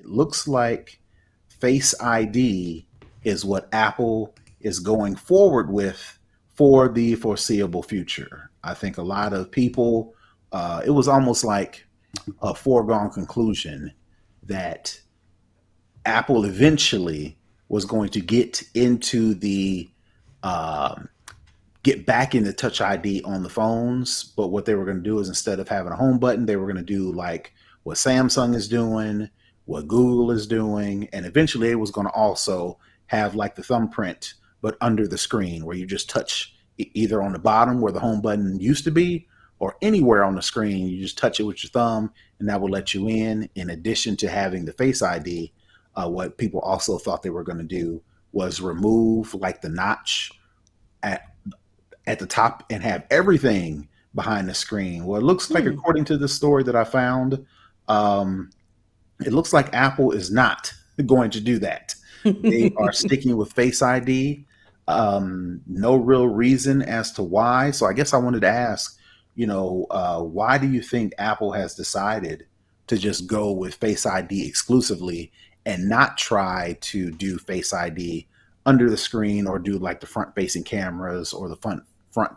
looks like Face ID is what Apple is going forward with for the foreseeable future. I think a lot of people, it was almost like a foregone conclusion that Apple eventually was going to um, get back into Touch ID on the phones. But what they were going to do is instead of having a home button, they were going to do like what Samsung is doing, what Google is doing, and eventually it was going to also have like the thumbprint, but under the screen where you just touch either on the bottom where the home button used to be, or anywhere on the screen. You just touch it with your thumb, and that will let you in. In addition to having the Face ID, what people also thought they were going to do was remove like the notch at at the top and have everything behind the screen. Well, it looks like, Hmm. according to the story that I found, um, it looks like Apple is not going to do that. They are sticking with Face ID. No real reason as to why. So I guess I wanted to ask, why do you think Apple has decided to just go with Face ID exclusively and not try to do Face ID under the screen, or do like the front facing cameras or the front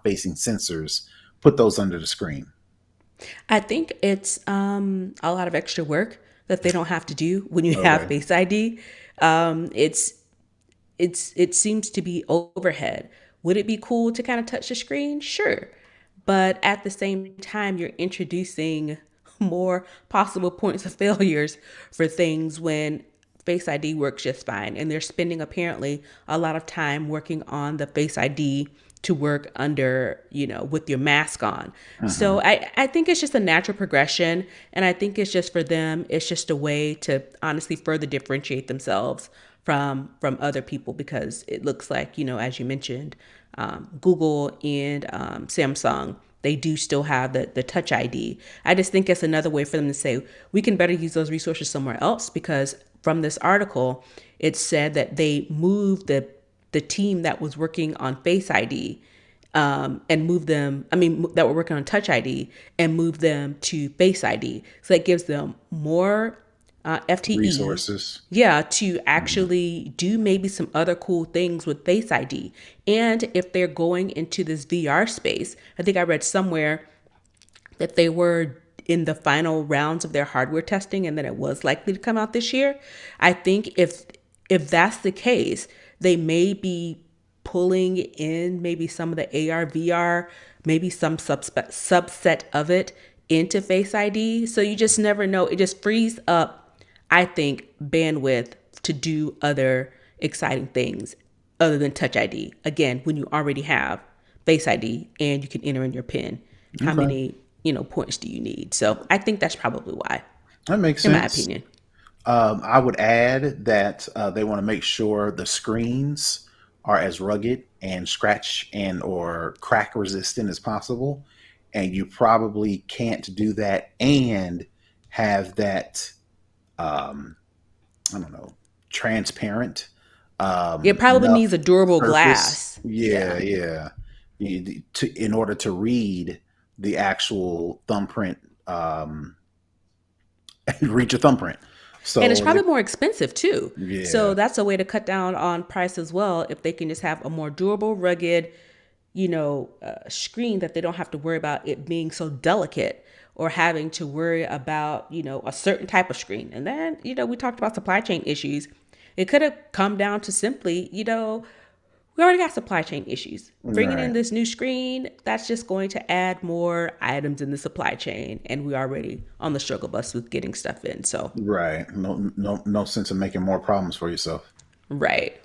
facing sensors, put those under the screen? I think it's a lot of extra work that they don't have to do when you have Okay. Face ID. It's it seems to be overhead. Would it be cool to kind of touch the screen? Sure. But at the same time, you're introducing more possible points of failures for things when Face ID works just fine. And they're spending apparently a lot of time working on the Face ID to work under, with your mask on. So Hmm. I think it's just a natural progression. And I think it's just for them, it's just a way to honestly further differentiate themselves from other people, because it looks like, as you mentioned, Google and Samsung, they do still have the Touch ID. I just think it's another way for them to say we can better use those resources somewhere else, because from this article, it said that they moved the team that was working on Face ID, and move them, I mean, that were working on Touch ID, and move them to Face ID. So that gives them more FTE, Resources. yeah, to Mhm. actually do maybe some other cool things with Face ID. And if they're going into this VR space, I think I read somewhere that they were in the final rounds of their hardware testing and that it was likely to come out this year. I think if that's the case, they may be pulling in maybe some of the AR VR, maybe some subset of it into Face ID. So you just never know. It just frees up, I think, bandwidth to do other exciting things other than Touch ID. Again, when you already have Face ID and you can enter in your PIN, how Okay. many points do you need? So I think that's probably why, That makes in my sense. opinion. I would add that they want to make sure the screens are as rugged and scratch and or crack resistant as possible, and you probably can't do that and have that, um, I don't know, transparent It probably needs enough a durable surface. glass. Yeah, Yeah. yeah. In order to read the actual thumbprint, read your thumbprint. And it's So probably more expensive too. yeah, So that's a way to cut down on price as well. If they can just have a more durable, rugged, screen that they don't have to worry about it being so delicate or having to worry about, a certain type of screen. And then, we talked about supply chain issues. It could have come down to simply, we already got supply chain issues. Bringing in right, this new screen, that's just going to add more items in the supply chain. And we're already on the struggle bus with getting stuff in. So, right. No, no, no sense in making more problems for yourself. right.